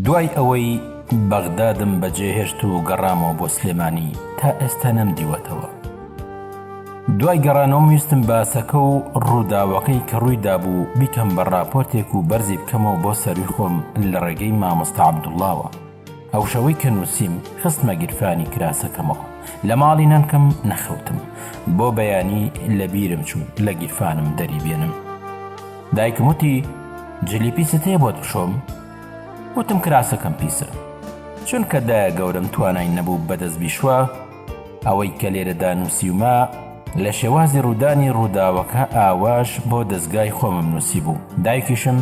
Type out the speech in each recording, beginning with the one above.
دوای ئەوەی بەغدادم بەجێهێشت و گەڕامەوە بۆ سلێمانی تا ئێستا نەمدیوەتەوە. دوای گەڕانەوە ویستم باسەکە و ڕووداوەکەی کە ڕوویدا بوو بیکەم بە راپۆرتێک و بەرزی بکەمەوە بۆ سەروی خۆم لە ڕێگەی مامۆستا عەبدوڵڵاوە. ئەو شەوەی کە نووسیم خستمە گیرفانی کراسەکەمەوە، لە ماڵی نانکەم نەخەوتم، بۆ بەیانی لە بیرم چوو لە گیرفانم دەری بێنم. دایکم وتی جلی پیست هەیە بۆت بشۆم؟ وتم کراسەکەم پیسە، چونکە دایە گەورم توانای نەبوو بەدەست بیشوە ئەوەی کە لێرەدا نووسیومە لە شێوازی ڕوودانی ڕووداوەکە ئاواش بۆ دەستگای خۆمم نووسی بوو. دایکیشم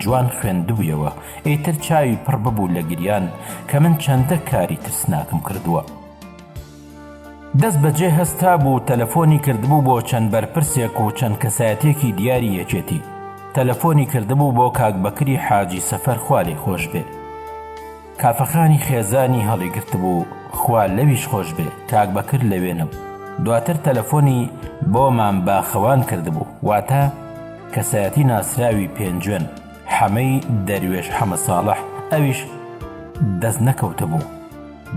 جوان خوێندبوویەوە، ئیتر چاوی پڕ ببوو لە گریان کە من چەندە کاری ترسناکم کردووە. دەست بەجێ هەستا بوو تەلەفۆنی کردبوو بۆ چەند بەرپرسێک و چەند کەسایەتێکی دیاری یەکێتی. تەلەفۆنی کردبوو بۆ کاک بەکری حاجی سەفەر خوا لێی خۆش بێ. کافەخانی خێزانی هەڵیگرت بوو خوا لەویش خۆش بێ، کاک بەکر لەوێنم. دواتر تەلەفۆنی بۆمان باخەوان کردبوو، واتە کەسایەتی ناسراوی پێنجوێن حەمەی دەروێش حەمە ساڵح، ئەویش دەست نەکەوتە بوو.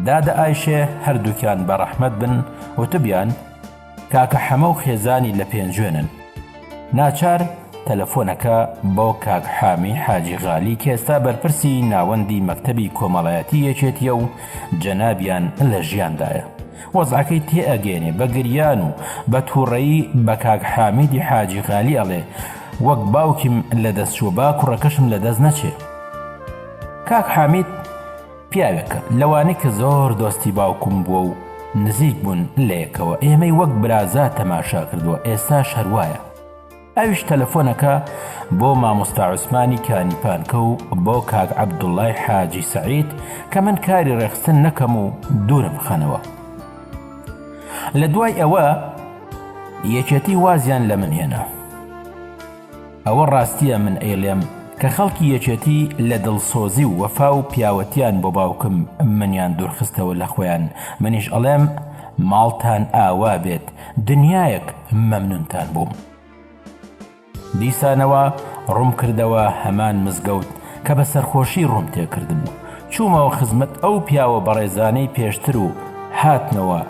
دادە ئایشێ هەردووکیان بە ڕەحمەت بن وتبیان کاکە حەمە و خێزانی لە پێنجوێنن. ناچار تەلەفۆنەکە بۆ کاک حامی حاجی غالی کە ئێستا بەرپرسی ناوەندی مەکتەبی کۆمەڵایەتی یەکێتیە و جەنابیان لە ژیاندایە. وەزعەکەی تێئەگەێنێ بە گریان و بە تووڕەیی بە کاک حامیدی حاجی غالی ئەڵێ وەک باوکیم لە دەستچوو با کوڕەکەشم لە دەست نەچێ. کاک حامید پیاوێکە لەوانەی کە زۆر دۆستی باوکم بووە و نزیک بوون لە یەکەوە، ئێمەی وەک برازا تەماشا کردووە، ئێستاش هەروایە. ئەویش تەلەفۆنەکە بۆ مامۆستا عوسمانی کانیپانکە و بۆ کاک عەبدوڵڵای حاجی سەعید کە من کاری ڕێخستن نەکەم و دوورم خەنەوە. لە دوای ئەوە یەکێتی وازیان لە من هێنا. ئەوە ڕاستیە من ئەیڵێم کە خەڵکی یەکێتی لە دڵسۆزی و وەفا و پیاوەتیان بۆ باوکم منیان دوورخستەوە لە خۆیان. منیش ئەڵێم ماڵتان ئاوا بێت، دنیایەک مەمنونتان بووم. دیسانەوە ڕوم کردەوە هەمان مزگەوت کە بە سەرخۆشی ڕوم تێکردبوو. چوومەوە خزمەت ئەو پیاوە بەڕێزانەی پێشتر و هاتنەوە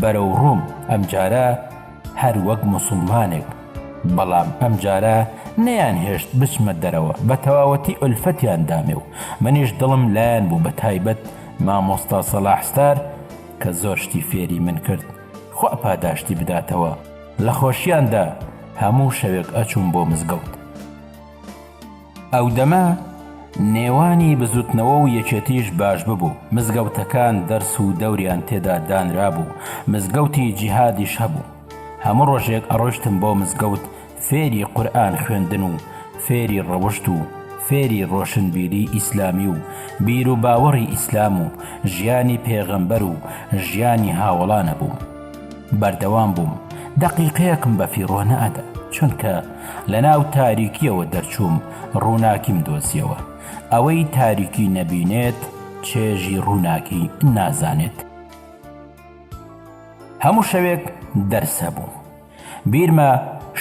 بەرەو ڕوم، ئەمجارە هەر وەک موسڵمانێک، بەڵام ئەمجارە نەیان هێشت بچمە دەرەوە، بە تەواوەتی ئولفەتیان دامێ و منیش دڵم لایەن بوو، بە تایبەت مامۆستا سەلاحستار کە زۆر شتی فێری من کرد، خوا پاداشتی بداتەوە. لە خۆشیاندا هەموو شەوێک ئەچووم بۆ مزگەوت. ئەو دەمە نێوانی بزوتنەوە و یەکێتیش باش ببوو. مزگەوتەکان دەرس و دەوریان تێدا دانرا بوو، مزگەوتی جیهادیش هەبوو. هەموو ڕۆژێک ئەڕۆشتم بۆ مزگەوت فێری قورئان خوێندن و فێری ڕەوشت و فێری ڕۆشنبیری ئیسلامی و بیر و باوەڕی ئیسلام و ژیانی پێغەمبەر و ژیانی هاوڵانە بووم. بەردەوام بووم، دەقیقەیەکم بە فیڕۆ نەئەدا، چونکە لە ناو تاریکیەوە دەرچووم ڕووناکیم دۆزیەوە. ئەوەی تاریکی نەبینێت چێژی ڕووناکی نازانێت. هەموو شەوێک دەرسە بوو. بیرمە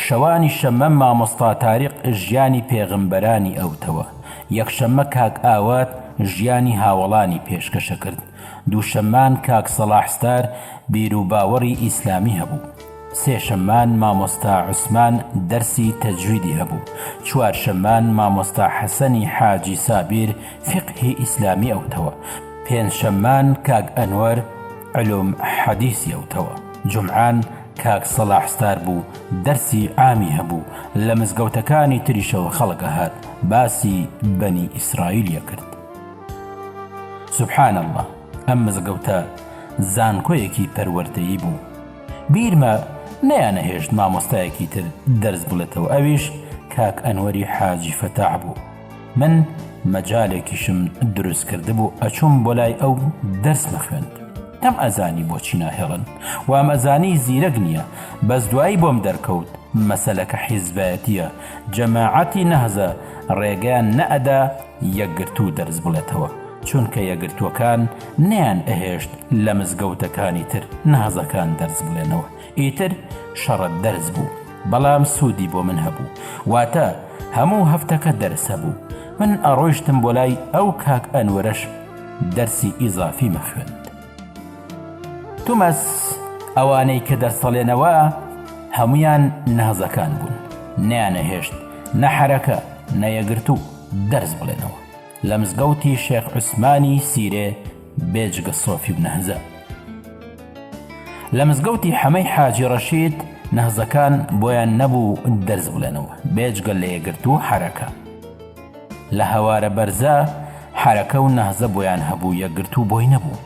شەوانی شەممە مامۆستا تاریق ژیانی پێغەمبەرانی ئەوتەوە، یەکشەممە کاک ئاوات ژیانی هاوڵانی پێشکەشە کرد، دووشەممان کاک سەلاحستار بیر و باوەڕی ئیسلامی هەبوو، سێشەممان مامۆستا عوسمان دەرسی تەجویدی هەبوو، چوارشەممان مامۆستا حەسەنی حاجی سابیر فقهی ئیسلامی ئەوتەوە، پێنجشەممان کاک ئەنوەر علوم حەدیثی ئەوتەوە، جومعان کاک سەلاحستار بوو دەرسی عامی هەبوو. لە مزگەوتەکانی تریشەوە خەڵکە هات باسی بەنی ئیسرائیلیە کرد. سوبحان الله، ئەم مزگەوتە زانکۆیەکی پەروەردەیی بوو. بیرمە نەیانەهێشت مامۆستایەکی تر دەرس بڵێتەوە، ئەویش کاک ئەنوەری حاجی فەتاح بوو. من مەجالێکیشم دروست کرده بوو ئەچووم بۆ لای ئەو دەرس مەخوێند. تەم ئەزانی بۆچی ناهێڵن، وام ئەزانی زیرەک نییە، بەس دوایی بۆم دەرکەوت مەسەلەکە حیزبایەتیە، جەماعەتی نەهزە ڕێگەیان نەئەدا یەکگرتوو دەرس بڵێتەوە، چونکە یەکگرتووەکان نەیان ئەهێشت لە مزگەوتەکانی تر نەهزەکان دەرس بڵێنەوە. ئیتر شەڕەت دەرس بوو، بەڵام سوودی بۆ من هەبوو، واتە هەموو هەفتەکە دەرس هەبوو. من ئەڕۆیشتم بۆ لای ئەو کاک ئەنوەرەش دەرسی ئیزافی مەخوێند. تومەس ئەوانەی کە دەرسەڵێنەوە هەمویان نەهزەکان بوون، نەیانەهێشت نە حەرەکە نە یەگرتوو دەرس بڵێنەوە لە مزگەوتی شێخ عوسمانی سیرێ بێجگە سۆفی و نەهزە. لە مزگەوتی حەمەی حاجی ڕەشید نەهزەکان بۆیان نەبوو دەرس بڵێنەوە بێجگە لە یەگرتوو حەرەکە. لە هەوارە بەرزە حەرەکە و نەهزە بۆیان هەبوو، یەکگرتوو بۆی نەبوو.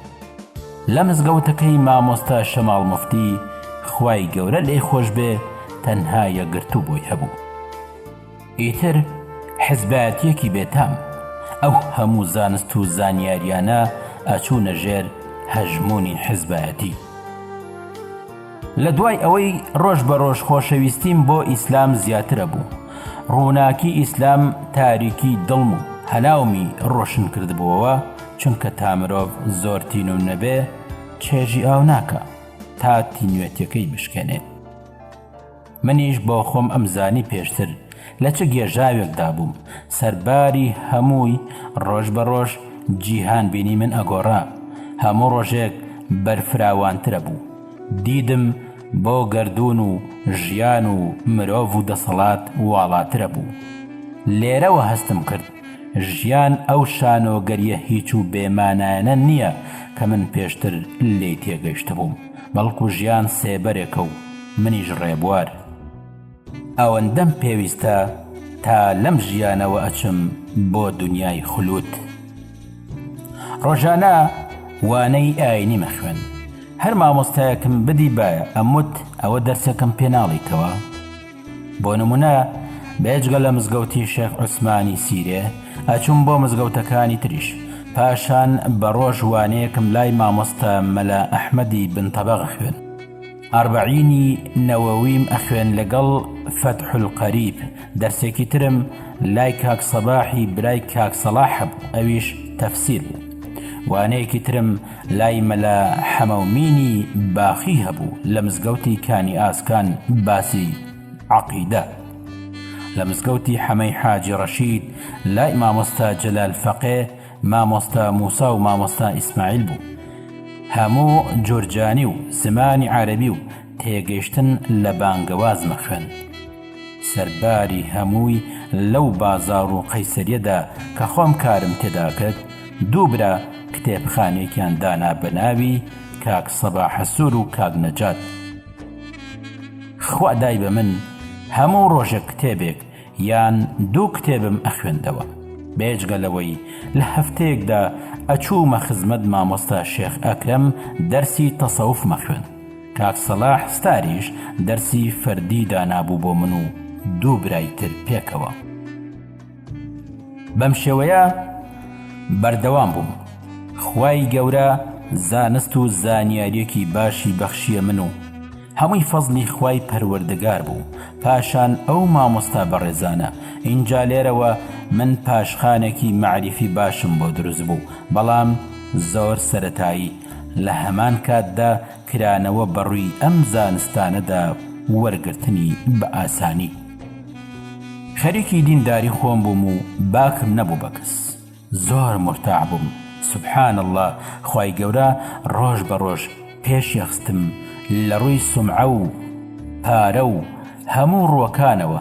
لە مزگەوتەکەی مامۆستا شەماڵ موفتی خوای گەورە لێی خۆش بێ تەنها یەکگرتوو بۆی هەبوو. ئیتر حیزبایەتیەکی بێتام، ئەو هەموو زانست و زانیاریانە ئەچوونە ژێر هەژمونی حیزبایەتی. لە دوای ئەوەی ڕۆژ بە ڕۆژ خۆشەویستیم بۆ ئیسلام زیاترە بوو، ڕووناکی ئیسلام تاریکی دڵم و هەناومی ڕۆشن کردبووەوە، چونکە تا مرۆڤ زۆر تین و نەبێ چێژی ئاو ناکە تا تینوێتیەکەی بشکێنێ. منیش بۆ خۆم ئەمزانی پێشتر لە چه گێژاوێکدا بووم، سەرباری هەمووی ڕۆژ بە ڕۆژ جیهان بینی من ئەگۆڕا، هەموو ڕۆژێک بەرفراوانترە بوو. دیدم بۆ گەردون و ژیان و مرۆڤ و دەسەڵات واڵاترە بوو. لێرەوە هەستم کرد ژیان ئەو شانۆگەریە هیچ و بێمانایانە نییە کە من پێشتر لێی تێگەیشتە بووم، بەڵکو ژیان سێبەرێکە و منیش ڕێبوار. ئەوەندەم پێویستە تا لەم ژیانەوە ئەچم بۆ دنیای خولوت. ڕۆژانە وانەی ئاینی مەخوێن، هەر مامۆستایەکم بدی باە ئەموت ئەوە دەرسەکەم پێناڵیتەوە. بۆ نمونە بێجگە لە مزگەوتی شێخ عوسمانی سیرێ ئەچوم بۆ مزگەوتەکانی تریش، پاشان بە ڕۆژ وانەیەکم لای مامۆستا مەلا ئەحمەدی بن تەبەغ خوێن، ئەربەعینی نەوەویم ئەخوێن لەگەڵ فەتح القەریب، دەرسێکی ترم لای کاک سەباحی برای کاک سەلاح بوو، ئەویش تەفسیر بوو. وانەیەکی ترم لای مەلا حەمەومینی باخی هەبوو لە مزگەوتی کانی ئاسکان باسی عەقیدە. لە مزگەوتی حەمەی حاجی ڕەشید لای مامۆستا جەلال فەقێ، مامۆستا موسا و مامۆستا ئیسماعیل بوو. هەموو جورجانی و زمانی عەرەبی و تێگەیشتن لە بانگەواز مەخوێن. سەرباری هەمووی لەو بازار و قەیسەریەدا کە خۆم کارم تێدا کرد، دوو برا کتێبخانێکیان دانا بە ناوی کاک سەباح سوور و کاک نەجات. خوا دای بە من هەموو ڕۆژێک کتێبێک یان دوو کتێبم ئەخوێندەوە، بێجگە لەوەی لە هەفتەیەکدا ئەچوومە خزمەت مامۆستا شێخ ئەکرەم دەرسی تەسەوف مەخوێن، کاک سەلاح ستاریش دەرسی فەردی دانابوو بۆ من و دوو برای تر پێکەوە. بەم شێوەیە بەردەوام بووم. خوای گەورە زانست و زانیاریەکی باشی بەخشیە من و هەمووی فەزلی خوای پەروەردگار بوو. پاشان ئەو مامۆستا بەڕێزانە ئینجا لێرەوە من پاشخانێکی معریفی باشم بۆ دروست بوو، بەڵام زۆر سەرەتایی لە هەمان کاتدا کرانەوە بەڕووی ئەم زانستانەدا وەرگرتنی بە ئاسانی. خەریکی دینداری خۆم بووم و باکم نەبوو بەکەس، زۆر مرتاع بووم. سبحان الله، خوای گەورە ڕۆژ بە ڕۆژ پێشیەخستم لە ڕووی سومعە و پارە و هەموو ڕووەکانەوە.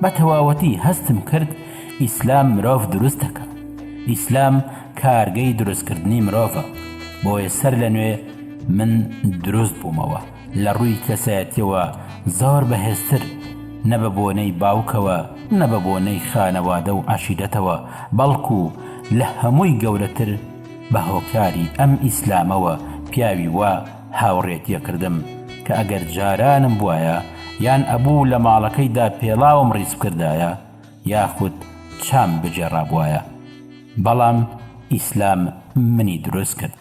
بە تەواوەتی هەستم کرد ئیسلام مرۆڤ دروستەکە، ئیسلام کارگەی دروستکردنی مرۆڤە. بۆیە سەر لە نوێ من دروست بوومەوە لە ڕووی کەسایەتیەوە زۆر بەهێزتر، نە بە بۆنەی باوکەوە نە بە بۆنەی خانەوادە و عەشیرەتەوە، بەڵکو لە هەمووی گەورەتر بە هۆکاری ئەم ئیسلامەوە پیاوی وا هاوڕێتیە کردم کە ئەگەر جارانم بوایە یان ئەبوو لە ماڵەکەیدا پێڵاوم ڕیز کردایە یاخود چام بجێڕابوایە، بەڵام ئیسلام منی دروست کرد.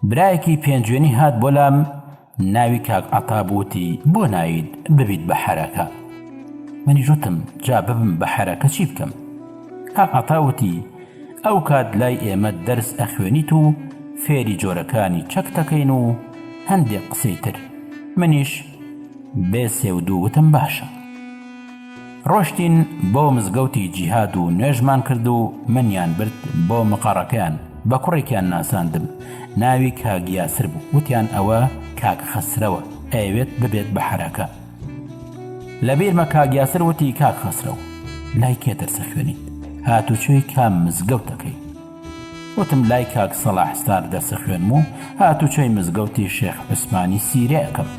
برایەکی پێنجوێنی هات بۆ لام، ناوی کاک عەتا بووتی بۆ ناوید ببیت بە حەرەکە. منی ژوتم جا ببم بە حەرەکە چی بکەم؟ کاک عەتا وتی ئەو کات لای ئێمە دەرس ئەخوێنیت و فێری جۆرەکانی چەک دەکەین و هەندێک قسەی تر. منیش بێ سێ و دوو وتم باشە. ڕۆشتین بۆ مزگەوتی جیهاد و نوێژمان کرد و منیان برد بۆ مقەڕەکەیان بە کوڕێکیان ناساندم، ناوی کاک یاسر بوو. وتیان ئەوە کاک خەسرەوە، ئەوێت ببێت بە حەرەکە. لەبیرمە کاک یاسر وتی کاک خەسرەوە لای کێ دەرسە خوێنیت؟ هاتوچۆی کام مزگەوتەکەی؟ وتم لای کاک سەلاح ستار دەرسە خوێنم و هاتوچۆی مزگەوتی شێخ عوسمانی سیرەیەکەم.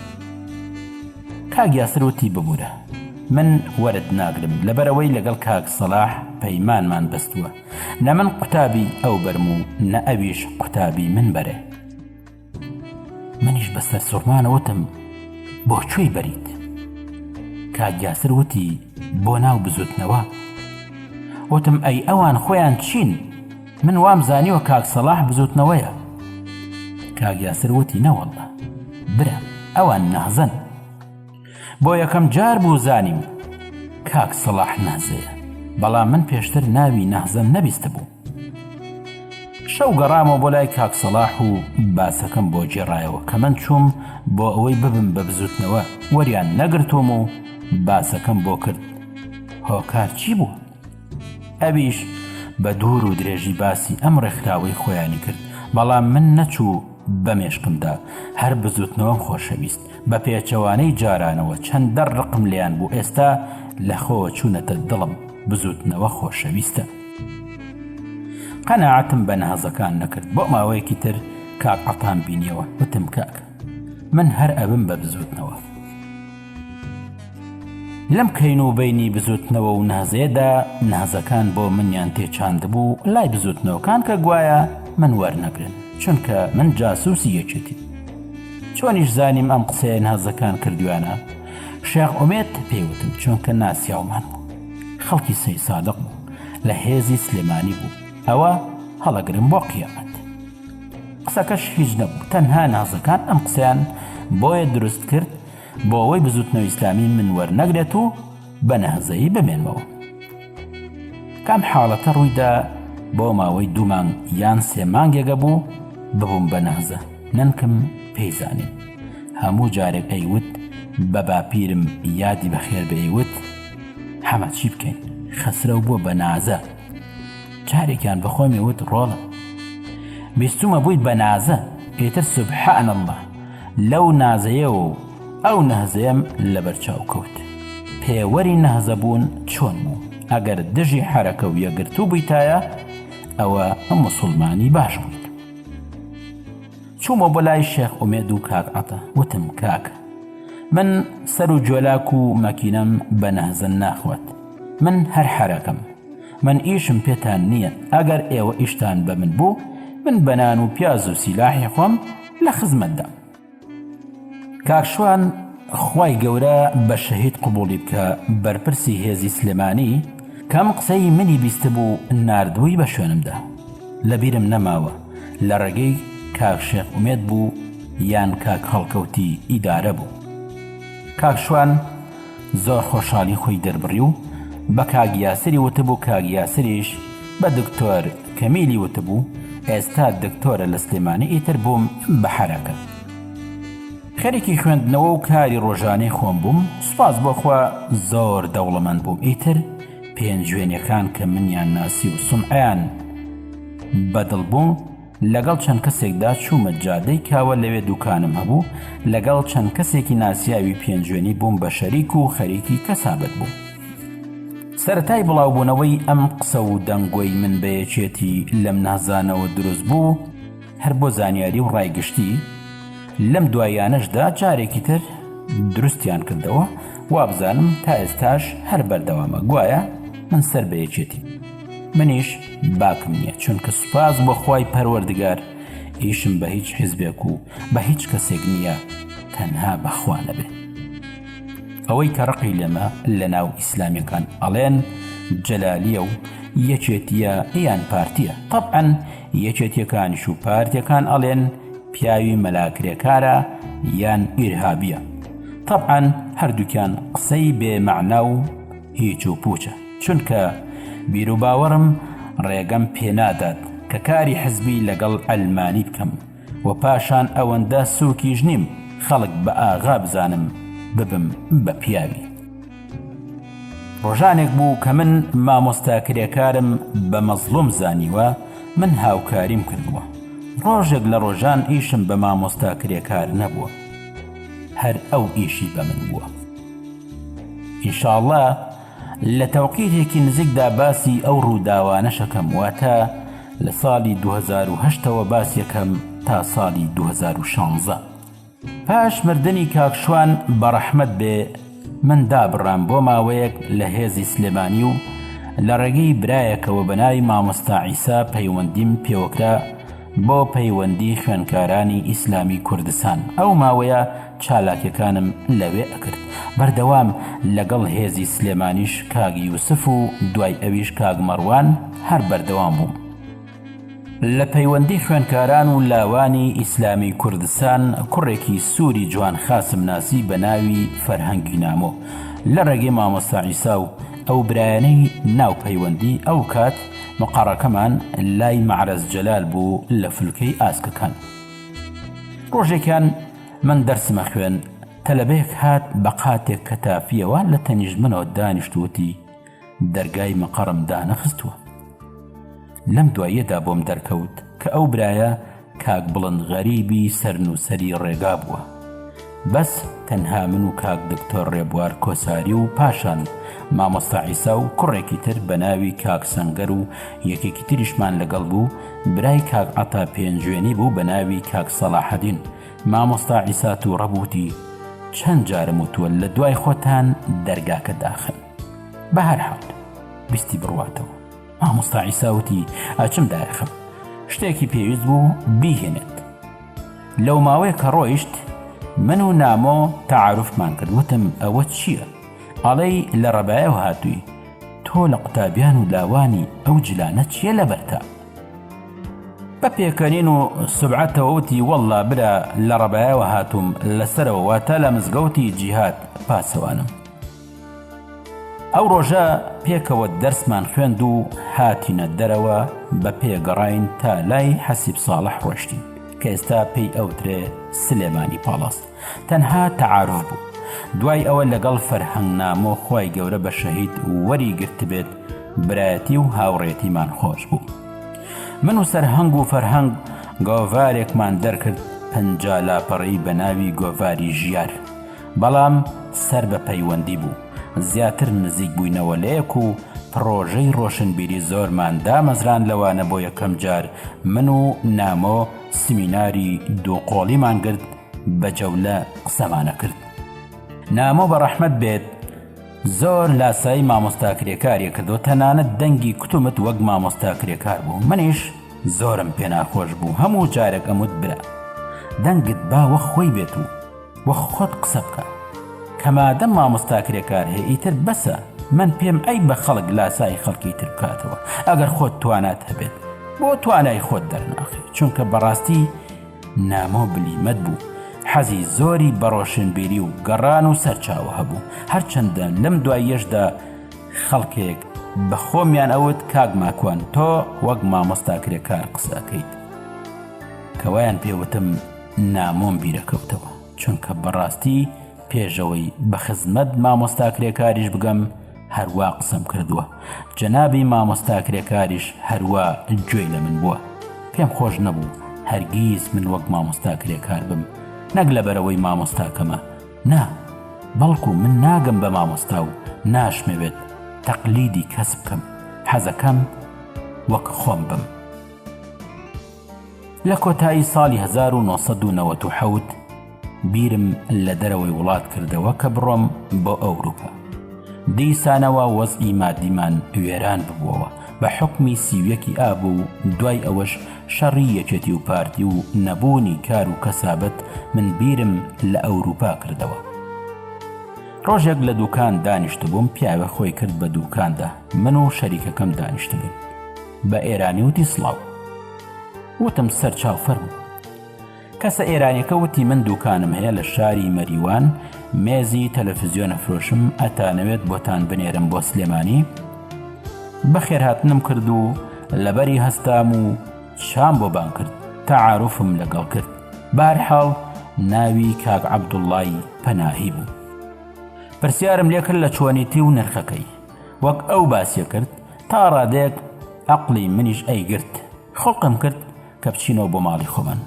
کاک یاسر وتی ببوورە، من وەرت ناگرم لەبەرەوەی لەگەڵ کاک سەلاح پەیمانمان بەستووە، نە من قوتابی ئەو بەرم و نە ئەویش قوتابی من بەرێ. منیش بەسەر سوڕمانەوتم بۆ کوێی بەریت؟ کاک یاسر وتی بۆ ناو بزوتنەوە. وتم ئەی ئەوان خۆیان چین؟ من وام زانیوە کاک سەلاح بزوتنەوەیە. کاک یاسر وتی نەوەڵڵا برە ئەوان نەهزەن، بۆ یەکەم جار بوو زانیم کاک سەلاح نەهزەیە، بەڵام من پێشتر ناوی نەهزەم نەبیستە بوو. شەو گەڕامەوە بۆ لای کاک سەلاح و باسەکەم بۆ جێڕایەوە کە من چووم بۆ ئەوەی ببم بە بزوتنەوە، وەریان نەگرتوم و باسەکەم بۆ کرد. هۆکار چی بوو؟ ئەویش بە دوور و درێژی باسی ئەم ڕێکخراوەی خۆیانی کرد، بەڵام من نەچوو بە مێشکمدا هەر بزوتنەوەم خۆشەویست. بە پێچەوانەی جارانەوە چەندە ڕقم لیان بوو، ئێستا لە خۆوە چوونەتە دڵم بزوتنەوە خۆشەویستە. قەناعەتم بە نەهزەکان نەکرد. بۆ ماوەیەکی تر کاک عەتام بینیەوە. وتم کاک من هەر ئەبم بە بزوتنەوە. لەم کەین و بەینی بزوتنەوە و نەهزەیەدا نەهزەکان بۆ منیان تێچاندبوو لای بزوتنەوەکان کە گوایە من وەرنەگرن، چونکە من جاسووسی یەکێتی. چۆنیش زانیم ئەم قسەیە نەهزەکان کردوانە؟ شێخ ئومێد پێیوتم چونکە ناسیاومان بوو، خەڵکی سەی سادق بوو، لە هێزی سلێمانی بوو. ئەوە هەڵەگرم بۆ قیامەت. قسەکەش هیچ نەبوو، تەنها نەهزەکان ئەم قسەیان بۆیە دروست کرد بۆ ئەوەی بزوتنەوە ئیسلامی من وەرنەگرێت و بە نەهزەیی بمێنمەوە. کام حاڵەتە ڕوویدا بۆ ماوەی 2 مانگ یان 3 مانگێگە بوو ببووم بە نەهزە، نەنکم پێیزانین. هەموو جارێک ئەیوت بە باپیرم یادی بەخێر بەیوت حەمە چی بکەین، خەسرە و بووە بە نازە. جارێکیان بەخۆمی وت ڕۆڵە بیستومە بوویت بە نازە، ئێتر سوبحان الله لەو نازەیە و ئەو نەهزەیەم لەبەرچاو کەوت. پێوەری نەهزە بوون چۆن بوو؟ ئەگەر دژی حەرەکە و یەگرتوو بوویتایە ئەوە موسڵمانی باش بوویت. چوومە بۆ لای شێخ ئومێد و کاک عەتا. وتم کاکە من سەر و جۆلاک و مەکینەم بە نەهزە ناخوات، من هەر حەرەکەم، من ئیشم پێتان نییە. ئەگەر ئێوە ئیشتان بە من بوو من بەنان و پیاز و سیلاحی خۆم لە خزمەتدام. کاکشوان خوای گەورە بە شەهید قبوڵی بکە بەرپرسی هێزی سلێمانی کەم قسەی منی بیستە بوو ناردووی بە شوێنمدا. لەبیرم نەماوە لە ڕێگەی کاک شێخ ئومێد بوو یان کاک هەڵکەوتی ئیدارە بوو. کاکشوان زۆر خۆشحاڵی خۆی دەربڕی و بە کاک یاسری وتبوو، کاک یاسریش بە دکتۆر کەمیلی وتبوو ئێستا دکتۆرە لە سلێمانی، ئیتر بووم بە حەرەکە. خەریکی خوێندنەوە و کاری ڕۆژانەی خۆم بووم. سوپاس بۆخوا زۆر دەوڵەمەند بووم. ئیتر پێنجوێنیەکان کە منیان ناسی و سومعیان بەدڵ بووم لەگەڵ چەند کەسێکدا چوومە جادەی کاوە، لەوێ دوکانم هەبوو، لەگەڵ چەند کەسێکی ناسیاوی پێنجوێنی بووم بە شەریک و خەریکی کەسابەت بوو. سەرەتای بڵاوبوونەوەی ئەم قسە و دەنگۆی من بەیەکێتی لەم نازانەوە دروست بوو هەر بۆ زانیاری و ڕایگشتی. لەم دوایانەشدا جارێکی تر دروستیان کردەوە، وابزانم تا ئێستاش هەر بەردەوامە. گوایە من سەر بەیەکێتی، منیش باکم نییە، چونکە سوپاس بۆ خوای پەروەردگار ئیشم بە هیچ حیزبێک و بە هیچ کەسێک نییە، تەنها بەخوا نەبێ. ئەوەی کە ڕقی لێمە لە ناو ئیسلامیەکان ئەڵێن جەلالیە و یەکێتیە یان پارتیە. طەبعەن یەکێتیەکانیش و پارتیەکان ئەڵێن پیاوی مەلاکرێکارە یان ئیرهابیە. طەبعەن هەردووکیان قسەی بێمەعنا و هیچ و پوچە، چونکە بیر و باوەڕم ڕێگەم پێنادات کە کاری حزبی لەگەڵ ئەلمانی بکەم و پاشان ئەوەندە سووکیش نیم خەڵک بە ئاغا بزانم ببم بە پیاوی. ڕۆژانێک بوو کە من مامۆستاکرێکارم بە مەزلوم زانیوە من هاوکاریم کردووە. ڕۆژێک لە ڕۆژان ئیشم بە مامۆستاکرێکار نەبووە، هەر ئەو ئیشی بە من بووە. ئینشاءڵڵا لە تەوقیتێکی نزیکدا باسی ئەو ڕووداوانەشەکەم، واتە لە ساڵی 2008ەوە باسیەکەم تا ساڵی 2016. پاش مردنی کاکشوان بەڕەحمەت بێ من دابڕام بۆ ماوەیەک لە هێزی سلێمانی و لە ڕێگەی برایەکەوە بە ناوی مامۆستا عیسا پەیوەندیم پێوەکرا بۆ پەیوەندی خوێندکارانی ئیسلامی کوردستان. ئەو ماوەیە چالاکیەکانم لەوێ ئەکرد. بەردەوام لەگەڵ هێزی سلێمانیش کاگ یوسف و دوای ئەویش کاگ مەڕوان هەر بەردەوام بووم. لە پەیوەندی خوێندکاران و لاوانی ئیسلامی کوردستان کوڕێکی سووری جوان خاسم ناسی بە ناوی فەرهەنگی نامۆ لە ڕێگەی مامۆستا عیسا و ئەو برایانەی ناو پەیوەندی ئەو کات مقڕەکەمان لای مەعرەز جەلال بوو لە فلکەی ئاسکەکان. ڕۆژێکیان من دەرسمە خوێن، تەلەبەیەک هات بە قاتێک کە تافیەوە لە تەنیژمنەوە دانیشتووەتی دەرگای مەقڕم دانەخستووە. لەم دواییەدا بۆم دەرکەوت کە ئەو برایە کاک بڵند غەریبی سەرنووسەری ڕێگا بووە. بەس تەنها من و کاک دکتۆر ڕێبوار کۆساری و پاشان مامۆستا عیسا و کوڕێکی تر بە ناوی کاک سەنگەر و یەکێکی تریشمان لەگەڵ بوو، برای کاک عەتا پێنجوێنی بوو بە ناوی کاک سەلاحەدین. مامۆستا عیسا تووڕە بووتی چەند جارم وتووە لە دوای خۆتان دەرگاکە داخن، بە هەر حاڵ بیستی بڕواتەوە. مامۆستا عیسا وتی ئاچم دایەخم، شتێکی پێویست بوو بیهێنێت. لەو ماوەیە کە ڕۆیشت من و نامۆ تەعارفمان کرد. وتم ئەوە چییە؟ ئەڵێی لە ڕەبایەوە هاتووی، تۆ لە قوتابیان و لاوانی ئەو جلانە چییە لەبەرتا؟ بە پێکەنین و سوبعەتەوە وتی وەڵڵا برا لە ڕەبایەوە هاتووم لەسەرەوە، واتە لە مزگەوتی جیهاد پاسەوانم. ئەو ڕۆژە پێکەوە دەرسمان خوێند و هاتینە دەرەوە بە پێگەڕاین تا لای حەسیب ساڵح ڕۆشتین کە ئێستا پێی ئەوترێ سلێمانی پاڵاس. تەنها تەعارف بوو. دوای ئەوە لەگەڵ فەرهەنگ نامۆ خوای گەورە بە شەهید وەری گرت بێت برایەتی و هاوڕێتیمان خۆش بوو. من و سەرهەنگ و فەرهەنگ گۆڤارێکمان دەرکرد 50 لاپەڕی بە ناوی گۆڤاری ژیار، بەڵام سەر بە پەیوەندی بوو. زیاتر نزیک بووینەوە لە یەک و پرۆژەی ڕۆشنبیری زۆرمان دامەزران لەوانە بۆ یەکەم جار من و نامۆ سمیناری دووقۆڵیمان کرد، بە جەولە قسەمانە کرد. نامۆ بە ڕەحمەت بێت زۆر لاسایی مامۆستاکرێکاریە کردەوە، تەنانەت دەنگی کتومت وەک مامۆستاکرێکار بوو. منیش زۆرم پێ ناخۆش بوو. هەموو جارێک ئەموت برا دەنگت با وەک خۆی بێت و وەک خۆت قسە بکە، کەمادەم مامۆستاکرێکار هەیە ئیتر بەسە. من پێم ئەی بە خەڵک لاسایی خەڵکی تر بکاتەوە، ئەگەر خۆت توانات هەبێت بۆ توانای خۆت دەرناخی. چونکە بەڕاستی نامۆ بلیمەت بوو، حەزی زۆری بە ڕۆشنبیری و گەڕان و سەرچاوە هەبوو. هەرچەندە لەم دواییەشدا خەڵکێک بە خۆمیان ئەوت کاک ماکوان تۆ وەک مامۆستاکرێکار قسەکەیت، کەوایان پێوتم نامۆم بیرەکەوتەوە، چونکە بەڕاستی پێشەوەی بە خزمەت مامۆستاکرێکاریش بگەم هەروە قسەم کردووە. جەنابی مامۆستاکرێکاریش هەروە گوێی لە من بووە. پێم خۆش نەبوو هەرگیز من وەک مامۆستاکرێکار بم، نەک لەبەرەوەی مامۆستاکەمە، نا، بەڵکو من ناگەم بە مامۆستا و ناشمەوێت تەقلیدی کەس بکەم، حەزەکەم وەک خۆم بم. لە کۆتایی ساڵی 1997 بیرم لە دەرەوەی وڵات کردەوە کە بڕۆم بۆ ئەوروپا. دیسانەوە وەزئی مادیمان وێران ببووەوە بە حکمی سیویەکی ئاب و دوای ئەوەش شەڕی یەکێتی و پارتی و نەبوونی کار و کەسابەت من بیرم لە ئەوروپا کردەوە. ڕۆژێک لە دوکان دانیشت بووم، پیاوە خۆی کرد بە دوکاندا، من و شەریکەکەم دانیشت بووین. بە ئێرانی وتی سڵاو. وتم سەر چاو فەرموو. کەسە ئێرانیەکە وتی من دوکانم هەیە لە شاری مەریوان، مێزی تەلەڤیزیۆنە فرۆشم، ئەتانەوێت بۆتان بنێرم بۆ سلێمانی؟ بەخێرهاتنم کرد و لەبەری هەستام و شام بۆ بان کرد، تەعارفم لەگەڵ کرد. بەهەرحاڵ ناوی کاک عەبدوڵڵای پەناهی بوو. پرسیارم لێ کرد لە چۆنیتی و نرخەکەی. وەک ئەو باسیە کرد تا ڕادێک عەقڵی منیش ئەیگرت خۆڵقم کرد کە بچینەوە بۆ ماڵی خۆمان.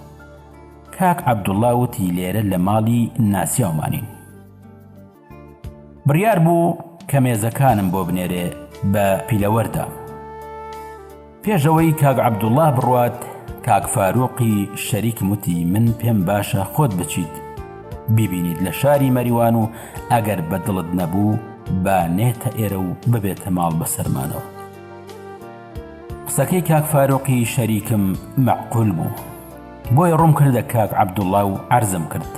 کاک عەبدوڵڵا وتی لێرە لە ماڵی ناسیاومانین. بڕیار بوو کە مێزەکانم بۆ بنێرێ بە پیلەوەردا. پێشەوەی کاک عەبدوڵڵا بڕوات کاک فاروقی شەریکم وتی من پێم باشە خۆت بچیت بیبینیت لە شاری مەریوان و ئەگەر بە دڵت نەبوو بانێتە ئێرە و ببێتە ماڵ بەسەرمانەوە. قسەکەی کاک فاروقی شەریکم مەعقول بوو، بۆیە ڕووم کردە کاک عەبدوڵڵا و عەرزم کرد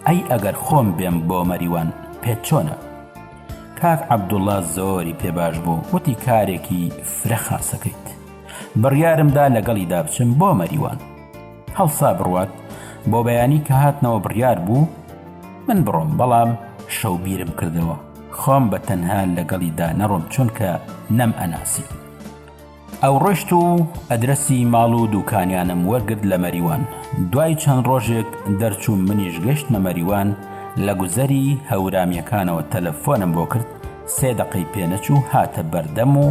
ئەی ئەگەر خۆم بێم بۆ مەریوان پێت چۆنە؟ کاک عەبدوڵڵا زۆری پێ باش بوو، وتی کارێکی فرە خاسەکەیت. بڕیارمدا لەگەڵیدا بچم بۆ مەریوان. هەڵسا بڕوات بۆ بەیانی کە هاتنەوە بڕیار بوو من بڕۆم، بەڵام شەو بیرم کردەوە خۆم بە تەنها لەگەڵیدا نەڕۆم چونکە نەم ئەناسی. ئەو ڕۆشت و ئەدرەسی ماڵ و دووکانیانم وەرگرت لە مەریوان. دوای چەند ڕۆژێک دەرچوو منیش گەشتمە مەریوان. لە گوزەری هەورامیەکانەوە تەلەفۆنم بۆ کرد 3 دقەی پێنەچوو هاتە بەردەم و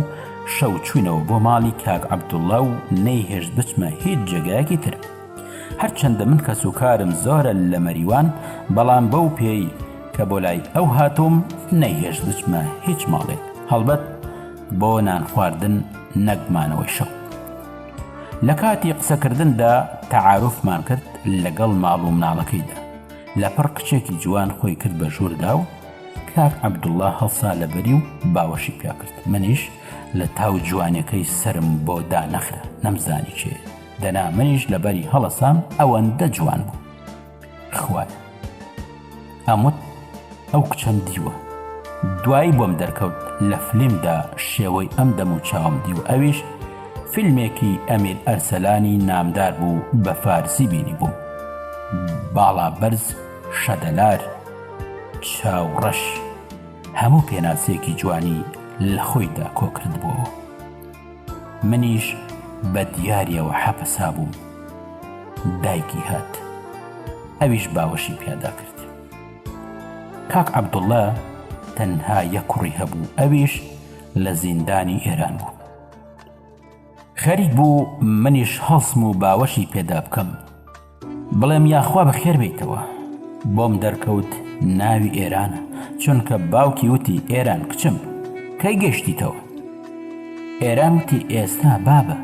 شەو چوینەوە بۆ ماڵی کاک عەبدوڵڵا و نەیهێشت بچمە هیچ جێگایەکی تر. هەرچەندە من کەس و کارم زۆرە لە مەریوان، بەڵام بەو پێی کە بۆ لای ئەو هاتووم نەیهێشت بچمە هیچ ماڵێک، هەڵبەت بۆ نان خواردن نەگمانەوەی شەو. لە کاتی قسەکردندا تەعارفمان کرد لەگەڵ ماڵ و مناڵەکەیدا. لەپڕ کچێکی جوان خۆی کرد بە ژووردا و کاک عەبدوڵڵا هەڵسا لەبەری و باوەشی پیا کرد. منیش لە تاو جوانەکەی سرم بۆ دانەخرا، نەمزانی چێ دەنا منیش لەبەری هەڵەسام ئەوەندە جوان بوو. خوایە ئەموت ئەو کچەم دیوە. دوایی بۆم دەرکەوت لە فیلمدا شێوەی ئەم دەم و چاوم دی و ئەویش فیلمێکی ئەمیر ئەرسەلانی نامدار بوو بە فارسی بینی بوو. باڵا بەرز، شەدەلار، چاوڕەش، هەموو پێناسێکی جوانی لە خۆیدا کۆ کرد بووەوە. منیش بە دیاریەوە حەپەسا بووم. دایکی هات، ئەویش باوەشی پیادا کرد. کاک عەبدوڵڵا تەنها یەک کوڕی هەبوو، ئەویش لە زیندانی ئێران بوو. خەریک بوو منیش هەڵسم و باوەشی پێدا بکەم، بڵێم یاخوا بەخێر بیتەوە. بۆم دەرکەوت ناوی ئێرانە، چونکە باوکی وتی ئێران کچم کەی گەشتیتەوە؟ ئێران وتی ئێستا بابە.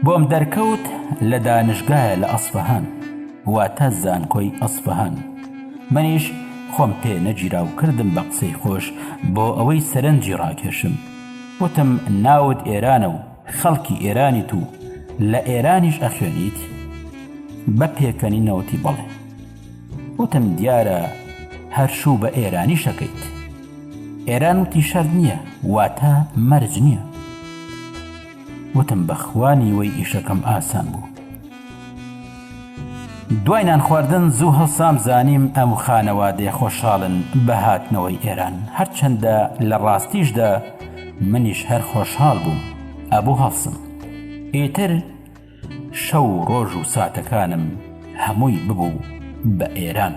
بۆم دەرکەوت لە دانشگایە لە ئەسفەهان، واتە زانکۆی ئەسفەهان. منیش خۆم پێ نەگیرا و کردم بە قسەی خۆش بۆ ئەوەی سەرنجی ڕاکێشم. وتم ناوت ئێرانە و خەڵکی ئێرانیت و لە ئێرانیش ئەخوێنیت؟ بە پێکەنینەوەتی بەڵێ. وتم دیارە هەرشوو بە ئێرانی شەکەیت. ئێران وتی شەرت نییە، واتە مەرج نییە. وتم بەخوانی وەی ئیشەکەم ئاسان بوو. دوای نان خواردن زوو هەڵسام زانیم ئەم خانەوادەیە خۆشحاڵن بە هاتنەوەی ئێران. هەرچەندە لە ڕاستیشدا منیش هەر خۆشحاڵ بووم ئەبوو هەڵسم. ئیتر شەو ڕۆژ و ساتەکانم هەمووی ببوو بە ئێران.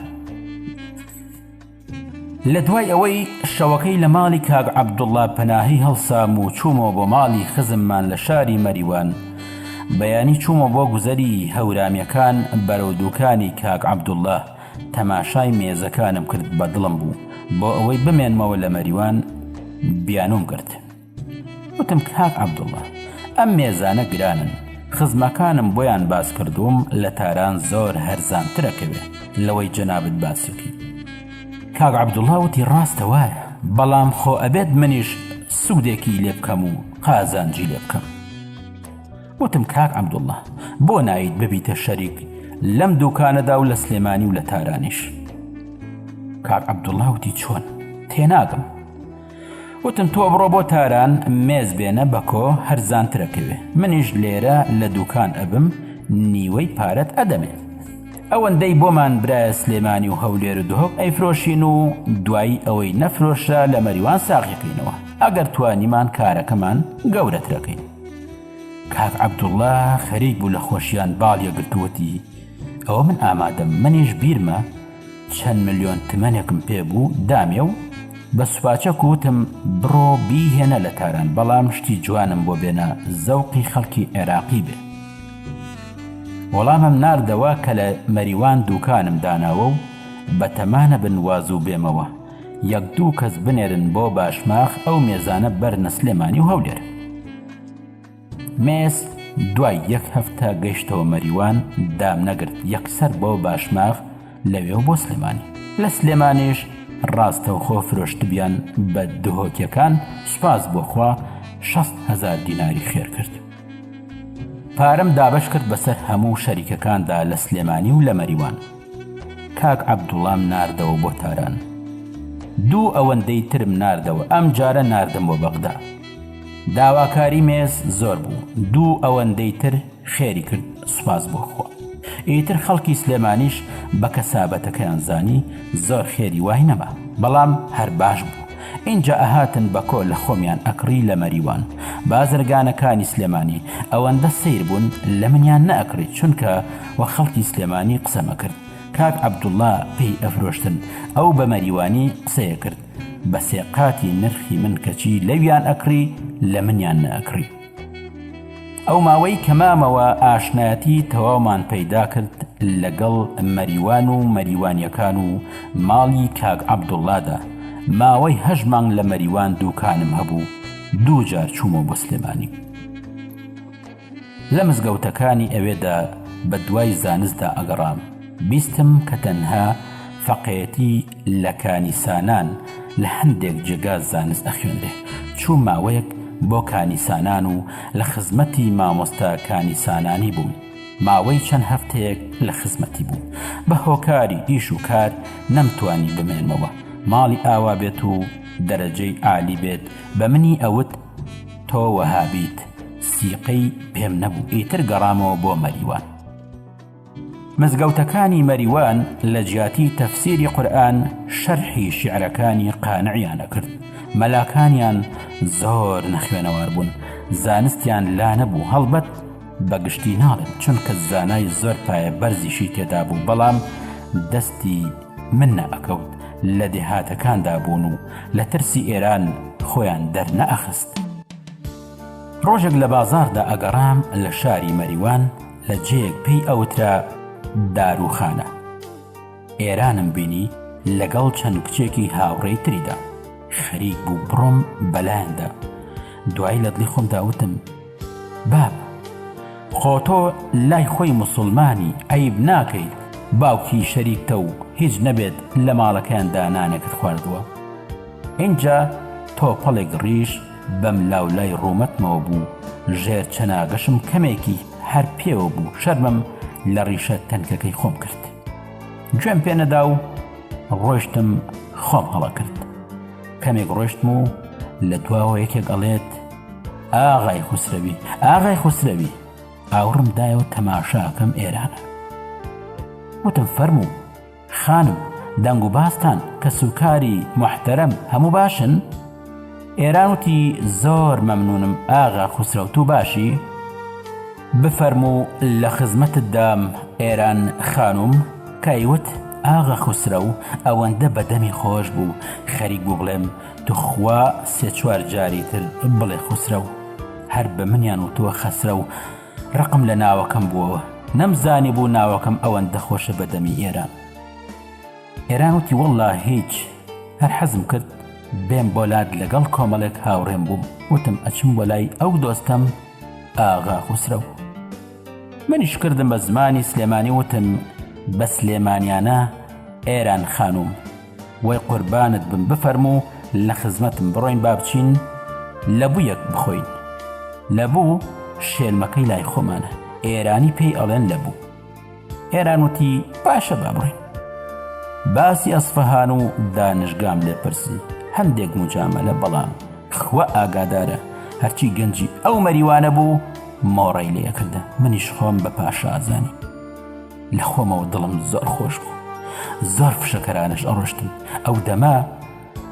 لە دوای ئەوەی شەوەکەی لە ماڵی کاک عەبدوڵڵا پەناهی هەڵسام و چوومەوە بۆ ماڵی خزممان لە شاری مەریوان. بەیانی چوومە بۆ گوزەری هەورامیەکان بەرەو دووکانی کاک عەبدوڵڵا. تەماشای مێزەکانم کرد بە دڵم بوو بۆ ئەوەی بمێنمەوە لە مەریوان. بیانوم کرد. وتم کاک عەبدوڵڵا ئەم مێزانە گرانن، خزمەکانم بۆیان باس کردوم لە تاران زۆر هەرزانترەکەوێ لەوەی جەنابەت باسیەکەی. کاک عەبدوڵڵا وتی ڕاستە وایە، بەڵام خۆ ئەبێت منیش سوودێکی لێ بکەم و قازانجی لێ بکەم. وتم کاک عەبدوڵڵا بۆ نایت ببیتە شەریک لەم دووکانەدا و لە سلێمانی و لە تارانیش؟ کاک عەبدوڵڵا وتی چۆن؟ تێناگەم. وتم تۆ بڕۆ بۆ تاران مێز بێنە بەکۆ هەرزانترەکەوێ، منیش لێرە لە دووکان ئەبم نیوەی پارەت ئەدەمێ. ئەوەندەی بۆمان برایە سلێمانی و هەولێر و دهۆک ئەیفرۆشین و دوایی ئەوەی نەفرۆشرا لە مەریوان ساغیەکەینەوە ئەگەر توانیمان کارەکەمان گەورەترەکەین. کاک عەبدوڵڵا خەریک بوو لە خۆشیان باڵیە گرتووەتی ئەوە من ئامادەم. منیش بیرمە چەند ملیۆن تمەنێکم پێ بوو دامێ و بە سوپاچە کوتم بڕۆ بیهێنە لە تاران، بەڵام شتی جوانم بۆ بێنە زەوقی خەڵکی عێراقی بێ. وەڵامم ناردەوە کە لە مەریوان دووکانم داناوە و بە تەمانە بن وازوو بێمەوە، یەک دوو کەس بنێرن بۆ باشماخ ئەو مێزانە بەرنە سلێمانی و هەولێر. مێز دوای یەک هەفتە گەیشتەوە مەریوان، دام نەگرت یەکسەر بۆ باشماخ لەوێ بۆ سلێمانی. لە سلێمانیش ڕاستەوخۆ فرۆشتبیان بە دهۆکیەکان، سوپاس بۆخوا 60,000 دیناری خێر کرد. پارەم دابەش کرد بەسەر هەموو شەریکەکاندا لە سلێمانی و لە مەریوان. کاک عەبدوڵڵام ناردەوە بۆ تاران. دوو ئەوەندەی ترم ناردەوە، ئەم جارە ناردم بۆ بەغدا. داواکاری مێز زۆر بوو، دوو ئەوەندەی تر خێری کرد، سوپاس بۆخوا. ئیتر خەڵکی سلێمانیش بە کەسابەتەکەیان زانی زۆر خێری وای نەما، بەڵام هەر باش بوو. اینجا ئەهاتن بە کۆ لە خۆمیان ئەکڕی لە مەریوان. بازرگانەکانی سلێمانی ئەوەندە سیر بوون لە منیان نەئەکڕی، چونکە وە خەڵکی سلێمانی قسەمە کرد. کاک عەبدوڵڵا پێی ئەفرۆشتن، ئەو بە مەریوانی قسەیە کرد، بە سێقاتی نرخی من کەچی لەویان ئەکڕی لە منیان نەئەکڕی. ئەو ماوەی کە مامەوە ئاشنایەتی تەواومان پەیدا کرد لەگەڵ مەریوان و مەریوانیەکان و ماڵی کاک عەبدوڵڵادا. ماوەی 8 مانگ لە مەریوان دووکانم هەبوو، 2 جار چوومە بۆ سلێمانی. لە مزگەوتەکانی ئەوێدا بە دوای زانستدا ئەگەڕام. بیستم کە تەنها فەقێتی لە کانیسانان لە هەندێک جێگا زانست ئەخوێنرێ. چوو ماوەیەک بۆ کانیسانان و لە خزمەتی مامۆستا کانیسانانی بووم. ماوەی چەند هەفتەیەک لە خزمەتی بوو. بە هۆکاری ئیش و کار نەمتوانی بمێنمەوە. ماڵی ئاوا بێت و دەرەجەی عالی بێت، بە منی ئەوت تۆ وەهابیت. سیقەی پێم نەبوو، ئیتر گەڕامەوە بۆ مەریوان. مزگەوتەکانی مەریوان لە جیاتی تەفسیری قورئان شەرحی شیعرەکانی قانعیانە کرد. مەلاکانیان زۆر نەخوێنەوار بوون، زانستیان لا نەبوو. هەڵبەت بەگشتی ناڵێن، چونکە زانای زۆر پایە بەرزیشی تێدا بوو، بەڵام دەستی من نەئەکەوت. لە دێهاتەکاندا بوون و لە ترسی ئێران خۆیان دەرنەئەخست. ڕۆژێک لە بازاردا ئەگەڕام لە شاری مەریوان، لە جێیەک پێی ئەوترا داروخانە. ئێرانم بینی لەگەڵ چەند کچێکی هاوڕێی تریدا. خەریک بوو بڕۆم بەلایەندا. دوای لە دڵی خۆمدا وتم باب، خۆ تۆ لای خۆی موسڵمانی عەیب ناکەیت باوکی شەریکتە و هیچ نەبێت لە ماڵەکەیاندا نانێکت خواردووە. اینجا تۆپەڵێک ڕیش بەم لاولای ڕوومەتمەوە بوو. ژێر چەناگەشم کەمێکی هەر پێوە بوو. شەرمم لە ڕیشە تەنکەکەی خۆم کرد. گوێم پێ نەدا و ڕۆیشتم خۆم هەڵە کرد. کەمێک ڕۆیشتم و لە دواوە یەکێک ئەڵێت ئاغای خوسرەوی، ئاغای خوسرەوی. ئاوڕم دایەوە تەماشاکەم ئێرانە. وتم فەرموو خانم، دەنگ و باستان کە سوکاری محتەرەم هەموو باشن؟ ئێران وتی زۆر مەمنونم ئاغا خوسرەو، تو باشی؟ بفەرموو لە خزمەتت دام ئێران خانوم. کایوت ئاغا خوسرەو ئەوەندە بەدەمی خۆش بوو، خەریک بوو بڵێم توخوا 3-4 جاری تر بڵێ خوسرەو. هەر بە منیان وتووە خەسرە و ڕقم لە ناوەکەم بووەوە. نەمزانی بوو ناوەکەم ئەوەندە خۆشە بەدەمی ئێران. ئێران وتی وەڵڵا هیچ. هەر حەزم کرد بێم بۆ لات لەگەڵ کۆمەڵێک هاوڕێم بووم. وتم ئەچم بۆ لای ئەو دۆستەم ئاغا خوسرەو. منیش کردم بە زمانی سلێمانی، وتم بە سلێمانیانە ئێران خانوم، وەی قوربانت بم، بفەرموو لە خزمەتم بڕۆین با بچین لە بوویەک بخۆین. لە بوو شێلمەکەی لای خۆمانە، ئێرانی پێی ئەڵێن لە بوو. ئێران وتی باشە با بڕۆین. باسی ئەسفەهان و دانشگام لێ پرسی، هەندێک مجامەلە، بەڵام خوا ئاگادارە هەرچی گەنجی ئەو مەریوانە بوو مۆڕەی لێ کردە. منیش خۆم بە پاشا ئازانی. لە خۆمەوە دڵم زۆر خۆش بوو. زۆر فشەکەرانش ئەڕۆشتن. ئەو دەما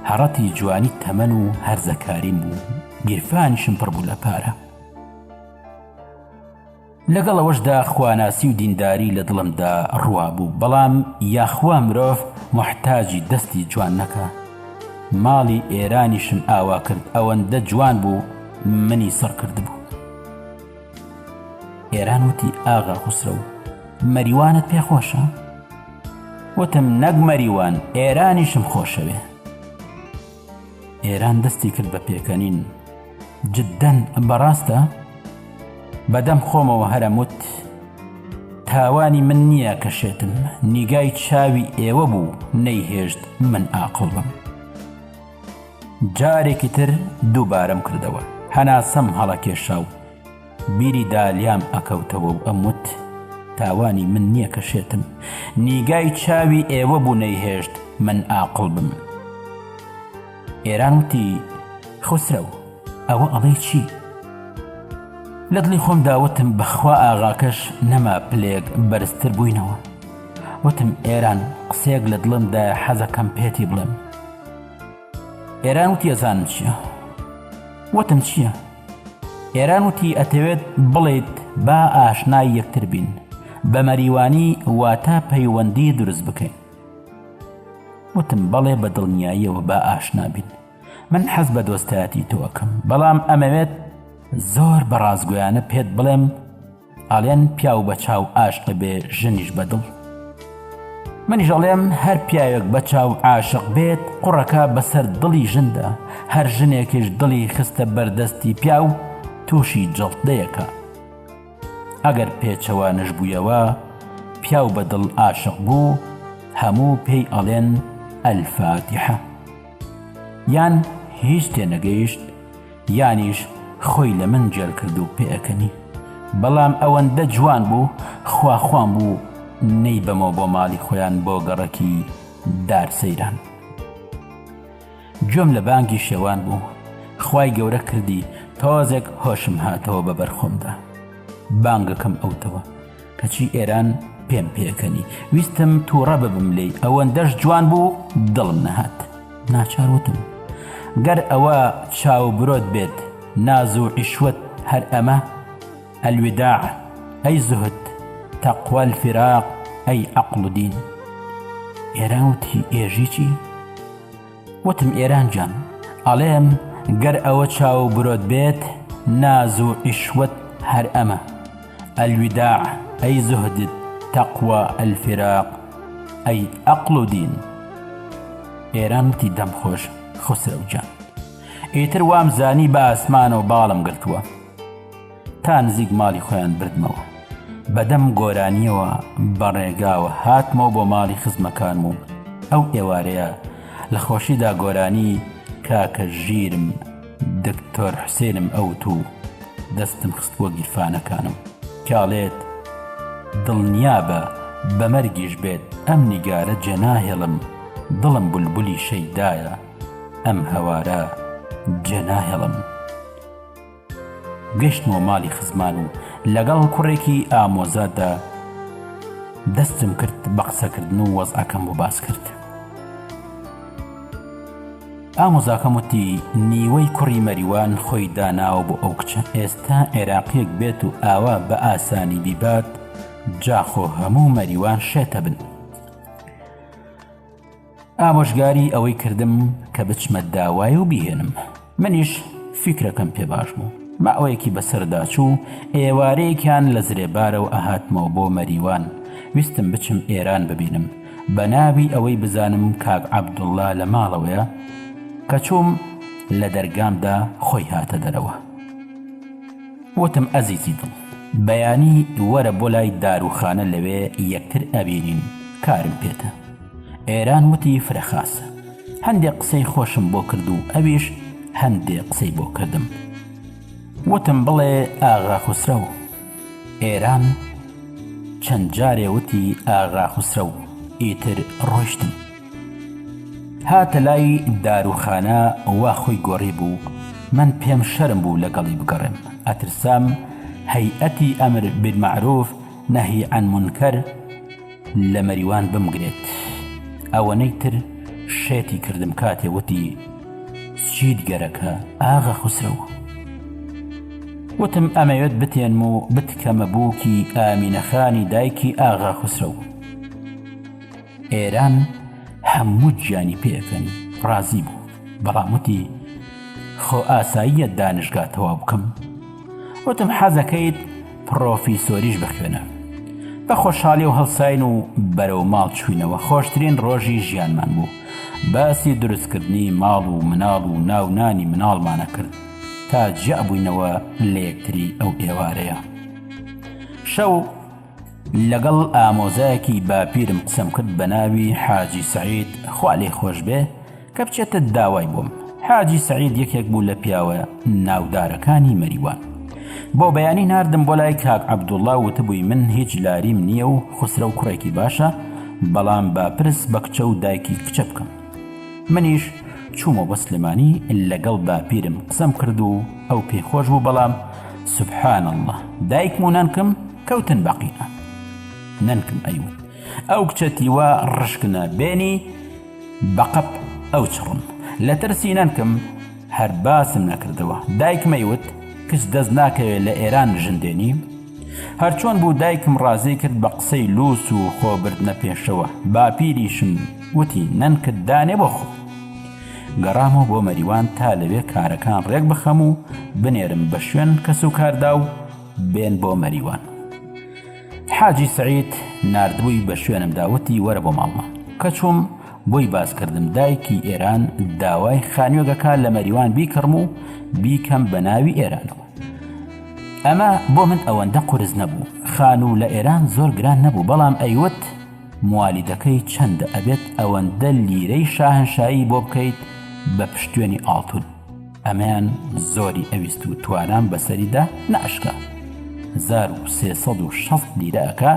هەڕەتی جوانی تەمەن و هەرزەکاریم بوو. گیرفانیشم پڕ بوو لە پارە. لەگەڵ ئەوەشدا خواناسی و دینداری لە دڵمدا ڕوا بوو، بەڵام یاخوا مرۆڤ محتاجی دەستی جوان نەکە. ماڵی ئێرانیشم ئاوا کرد، ئەوەندە جوان بوو منی سڕ کرد بوو. ئێران وتی ئاغا خوسرەو مەریوانت پێ خۆشە؟ وتم نەک مەریوان، ئێرانیشم خۆشەوێ. ئێران دەستی کرد بە پێکەنین. جددەن بەڕاستە؟ بەدەم خۆمەوە هەرەموت تاوانی من نییە کەشێتم، نیگای چاوی ئێوە بوو نەیهێشت من ئاقڵ بم. جارێکی تر دووبارەم کردەوە، هەناسەم هەڵەکێشا و بیری دالیام ئەکەوتەوە و ئەموت تاوانی من نییە کەشێتم، نیگای چاوی ئێوە بوو نەیهێشت من ئاقڵ بم. ئێران وتی خوسرەو ئەوە ئەڵێ چی؟ لە دڵی خۆم داوتم بەخوا ئاغاکەش نەما پلێک بەرزتر بووینەوە. وتم ئێران قسێک لە دڵمدا حەزەکەم پێتی بڵێم. ئێران وتی ئەزانم چییە؟ وتم چییە؟ ئێران وتی ئەتەوێت بڵێیت با ئاشنای یەکتر بین، بە مەریوانی واتە پەیوەندی دروست بکەین. وتم بەڵێ بە دڵنیاییەوە با ئاشنا بین، من حەز بە دۆستایەتی تۆکەم، بەڵام ئەمەوێت زۆر بەڕازگویانە پێت بڵێم ئەڵێن پیا و بەچاو عاشق بێ ژنیش بەدڵ. منیش ئەڵێم هەر پیاوێک بەچاو عاشق بێت قوڕەکە بەسەر دڵی ژندا، هەر ژنێکیش دڵی خستە بەردەستی پیا و تووشی جەڵتدەیەکە. ئەگەر پێچەوانش بوویەوە پیا و بەدڵ عاشق بوو هەموو پێی ئەڵێن ئەلفاتیحە، یان هیچ تێنەگەیشت یانیش خۆی لە من جێل کرد و پێەکەنی. بەڵام ئەوەندە جوان بوو خواخوان بوو نەی بەمەوە بۆ ماڵی خۆیان بۆ گەڕەکی دارسەیران. گوێم لە بانگی شێوان بوو، خوای گەورە کردی تۆزێک هۆشم هاتەوە بە بەرخۆمدا. بانگەکەم ئەوتەوە کەچی ئێران پێم پێکەنی، ویستم تووڕە ببم لێی، ئەوەندەش جوان بوو دڵم نەهات. ناچار وتم گەر ئەوە چاو برۆت بێت ناز و عیشوەت هەر ئەمە، ئەلوداع ئەی زوهد، تەقوە الفراق ئەی عەقڵ و دین. ئێران وتی ئێژی چی؟ وتم ئێران جان ئەڵێم گەر ئەوە چاو برۆت بێت ناز و عیشوەت هەر ئەمە، ئەلوداع ئەی زوهد، تەقوە الفراق ئەی عەقڵ و دین. ئێران وتی دەم خۆش خوسرەو جان، ئیتر وام زانی بە ئاسمانەوە باڵم گرتووە. تا نزیک ماڵی خۆیان بردمەوە، بەدەم گۆرانیەوە بەڕێگاوە هاتمەوە بۆ ماڵی خزمەکانم و ئەو ئێوارەیە لە خۆشیدا گۆرانی کاکە ژیرم دکتۆر حوسێنم ئەوت و دەستم خستووە گیرفانەکانم کاڵێت دڵنیابە بە مەرگیش بێت ئەم نیگارە جێناهێڵم، دڵم بولبولی شەیدایە ئەم هەوارە جێناهێڵم. گەشتمەوە ماڵی خزمان و لەگەڵ کوڕێکی ئامۆزادا دەستم کرد بە قسەکردن و وەزعەکەم بۆ باس کرد. ئامۆزاکەم وتی نیوەی کوڕی مەریوان خۆی داناوە بۆ ئەو کچە، ئێستا عێراقیەک بێت و ئاوا بە ئاسانی بیبات جاخۆ هەموو مەریوان شێتە بن. ئامۆژگاری ئەوەی کردم کە بچمە داوای و بیهێنم. منیش فیکرەکەم پێ باش بوو، ماوەیەکی بەسەردا چوو، ئێوارەیەکیان لە زرێبارەوە ئەهاتمەوە بۆ مەریوان. ویستم بچم ئێران ببینم بە ناوی ئەوەی بزانم کاک عەبدوڵڵا لە ماڵەوەیە، کە چووم لە دەرگامدا خۆی هاتە دەرەوە. وتم ئەزیزی دڵ بەیانی وەرە بۆ لای داروخانە لەوێ یەکتر ئەبینین، کارم پێتە. ئێران وتی فرەخاسە، هەندێک قسەی خۆشم بۆ کرد و ئەویش هەندێک قسەی بۆ کردم. وتم بڵێ ئاغا خوسرەو. ئێران چەند جارێ وتی ئاغا خوسرەو، ئیتر ڕۆیشتم. هاتە لای داروخانە وا خۆی گۆڕی بوو، من پێم شەرم بوو لەگەڵی بگەڕێم، ئەترسام هەیئەتی ئەمر بالمەعروف نەهی عن منکەر لە مەریوان بمگرێت. ئەوەنەی تر شێتی کردم کاتێ وتی چیت گەرەکە ئاغا خوسرەو. وتم ئەمەوێت بتێنم و بتکەمە بووکی ئامینەخانی دایکی ئاغا خوسرەو. ئێران هەموو گیانی پێەکەنی ڕازی بوو. بەڵام وتی خۆ ئاساییە دانشگا تەواو بکەم. وتم حەزەکەیت پرۆفیسۆریش بخوێنە. بە خۆشحالی و هەڵساین و بەرەو ماڵ چوینەوە. خۆشترین ڕۆژی ژیانمان بوو. باسی دروستکردنی ماڵ و مناڵ و ناونانی مناڵمانە کرد تا جیا بووینەوە لە یەکتری ئەو ئێوارەیە. شەو لەگەڵ ئامۆزایەکی باپیرم قسەم کرد بە ناوی حاجی سەعید خوا لێی خۆش بێ کە بچێتە داوای بووم. حاجی سەعید یەکێک بوو لە پیاوە ناودارەکانی مەریوان. بۆ بەیانی ناردم بۆ لای کاک عەبدوڵڵا وتبووی من هیچ لاریم نییە و خوسرە و کوڕێکی باشە، بەڵام باپرس بە کچە و دایکی کچە بکەم. منیش چوومە بۆ سلێمانی لەگەڵ باپیرم قسەم کرد و ئەو پێخۆش بوو، بەڵام سوبحان الله دایکم و نانکم کەوتن بەقینە. نانکم ئەیوت ئەو کچەتیوە ڕشکنە بێنی بەقەپ ئەو چڕم. لە ترسی نانکم هەر باسم نەکردەوە. دایکم ئەیوت کچ دەست ناکەوێت لە ئێران ژندێنی. هەرچۆن بوو دایکم ڕازی کرد بە قسەی لووس و خۆبردنە پێشەوە. باپیریشم وتی نانکت دانێ بۆ خۆ. گەڕامەوە بۆ مەریوان تا لەوێ کارەکان ڕێک بخەم و بنێرم بە شوێن کەس و کاردا و بێن بۆ مەریوان. حاجی سەعید ناردبووی بە شوێنم داوتی وەرە بۆ ماڵمە. کە چووم بۆی باسکردم دایکی ئێران داوای خانوێگەکە لە مەریوان بیکڕم و بیکەم بە ناوی ئێرانەوە. ئەمە بۆ من ئەوەندە قورس نەبوو. خانوو لە ئێران زۆر گران نەبوو، بەڵام ئەیوت موالیدەکەی چەندە ئەبێت ئەوەندە لیرەی شاهنشایی بۆ بکەیت بە پشتوێنی ئاڵتون. ئەمەیان زۆری ئەویست و توانام بەسەریدا نەئەشکا. 1360 لیرەکە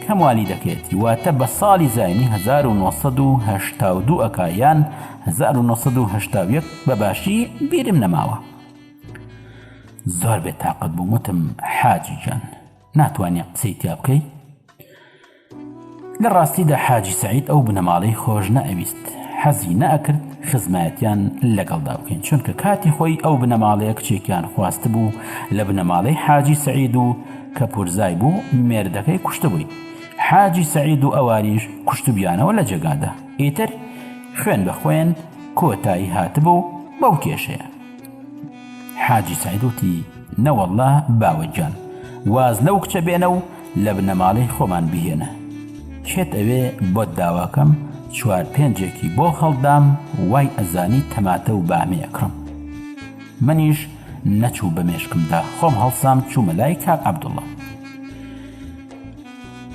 کە موالیدەکەیەتی، واتە بە ساڵی زاینی 1982 ئەکا یان 1981 بەباشی بیرم نەماوە. زۆر بێتاقەت بووم. وتم حاجی جان ناتوانێ قسەی تیا بکەی؟ لە ڕاستیدا حاجی سەعید ئەو بنەماڵەی خۆش نەئەویست. حەزی نەئەکرد خزمەتیان لەگەڵدا بکەین، چونکە کاتی خۆی ئەو بنەماڵەیە کچێکیان خواست بوو لە بنەماڵەی حاجی سەعید و کە پورزای بوو مێردەکەی کوشتبووی. حاجی سەعید و ئەوانیش کوشتبیانەوە لە جێگادا. ئیتر خوێن بە خوێن کۆتایی هاتبوو بەو کێشەیە. حاجی سەعید وتی نەوەڵڵا باوەجان واز لەو کچە بێنە و لە بنەماڵەی خۆمان بهێنە. کێت ئەوێ بۆ داواکەم 4-5 بۆ هەڵدام وای ئەزانی تەماتە و بامێ ئەکڕم. منیش نەچوو بە مێشکمدا خۆم هەڵسام چوومە لای کاک عەبدوڵڵا.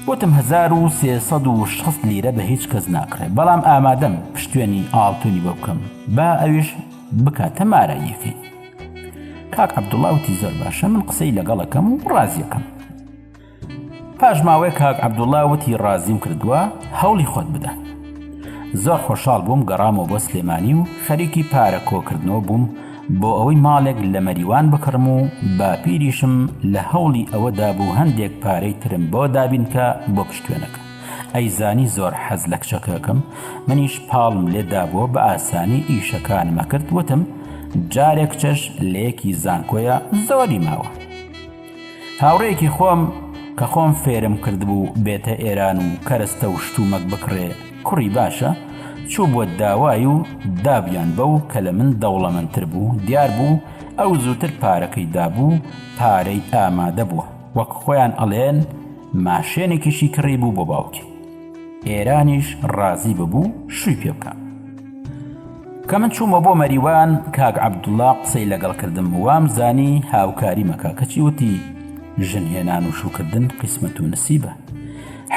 وتم 1360 لیرە بە هیچ کەس ناکڕێ، بەڵام ئامادەم پشتوێنی ئاڵتونی بۆ بکەم، با ئەویش بکاتە ماراییەکەی. کاک عەبدوڵڵا وتی زۆر باشە، من قسەی لەگەڵەکەم و ڕازیەکەم. پاش ماوەی کاک عەبدوڵڵا وتی ڕازیم کردووە هەوڵی خۆت بدە. زۆر خۆشحاڵ بووم. گەڕامەوە بۆ سلێمانی و خەریکی پارە کۆکردنەوە بووم بۆ ئەوەی ماڵێک لە مەریوان بکڕم و باپیریشم لە هەوڵی ئەوەدا بوو هەندێک پارەی ترم بۆ دابینکە بۆ پشتوێنەکە. ئەیزانی زۆر حەز لە کچەکەکەم، منیش پاڵم لێدا بووە بە ئاسانی ئیشەکانمە کرد. وتم جارێک چەش لە یەکی زانکۆیە زۆری ماوە. هاوڕێکی خۆم کە خۆم فێرم کردبوو بێتە ئێران و کەرەستە و شتومەک بکڕێ، کوڕی باشە، چوو بۆ داوای و دابیان بەو کە لە من دەوڵەمەندتر بوو. دیار بوو ئەو زووتر پارەکەی دابوو، پارەی ئامادە بووە، وەک خۆیان ئەڵێن ماشێنێکیشی کڕی بوو بۆ باوکی. ئێرانیش ڕازی ببوو شووی پێ بکە. کە من چوومە بۆ مەریوان کاک عەبدوڵڵا قسەی لەگەڵ کردم، وام زانی هاوکاری مەکە، کەچی وتی ژنهێنان و شوکردن قیسمەت و نسیبە.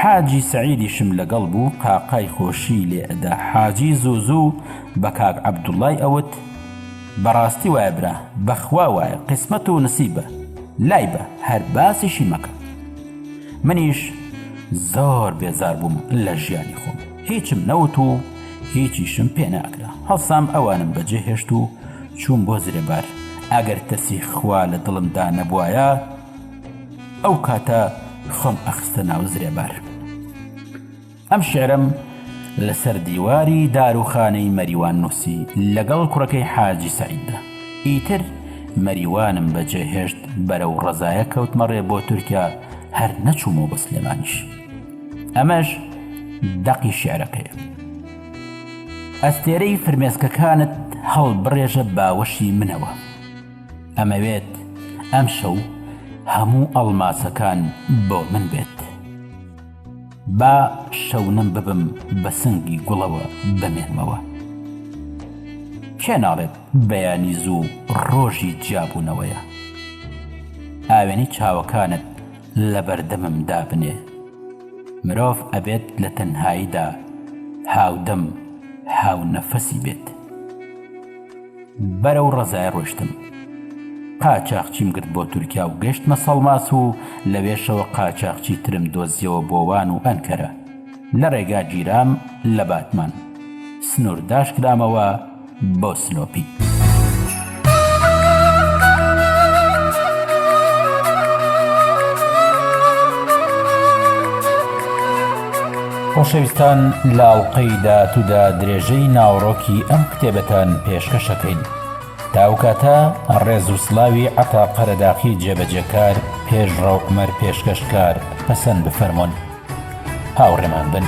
حاجی سەعیدیشم لەگەڵ بوو، قاقای خۆشی لێ ئەدا. حاجی زوو بە کاک عەبدوڵڵای ئەوت بەڕاستی وایە برا، بەخوا وایە قیسمەت و نسیبە، لای بە هەر باسیشی مەکە. منیش زۆر بێزار بووم لە ژیانی خۆم، هیچم نەوت و هیچیشم پێ ناکرا. هەڵسام ئەوانم بەجێ هێشت و چووم بۆ زرێبار. ئەگەر تەسی خوا لە دڵمدا نەبوایە ئەو کاتە خۆم ئەخستە ناو زرێبار. ئەم شێرم لەسەر دیواری داروخانەی مەریوان نووسی لەگەڵ کوڕەکەی حاجی سەعیددا. ئیتر مەریوانم بەجێ هێشت، بەرەو ڕەزایە کەوتمەڕێ بۆ تورکیا، هەر نەچوومەوە بە سلێمانیش. ئەمەش دەقی شێعرەکەیە. ئەستێرەی فرمێسکەکانت هەڵبڕێژە باوەشی منەوە. ئەمەوێت ئەم شەو هەموو ئەڵماسەکان بۆ من بێت. با شەونم ببم بە سنگی گوڵەوە بمێنمەوە. کێ ناڵێت بەیانی زوو ڕۆژی جیابوونەوەیە؟ ئاوێنی چاوەکانت لە بەردەمم دابنێ. مرۆڤ ئەبێت لە تەنهاییدا هاودەم هاو نەفەسی بێت. بەرەو ڕەزای ڕۆشتم. قاچاقچیم گرت بۆ تورکیا و گەشتمە سەڵماس و لەوێشەوە قاچاقچی ترم دۆزیەوە بۆ وان و ئەنکەرە. لە ڕێگا گیرام لە باتمان سنوور داشکرامەوە بۆ سنۆپی. خۆشەویستان، لاڵقەی داهاتوودا درێژەی ناوڕۆکی ئەم کتێبەتان پێشکەشەکەین. تاوکاتە ڕێز و سڵاوی عەتا قەرەداقی جێبەجێکار پێشڕەو عومەر پێشکەشکار پەسەند بفەرمونون. هاوڕێمان بن.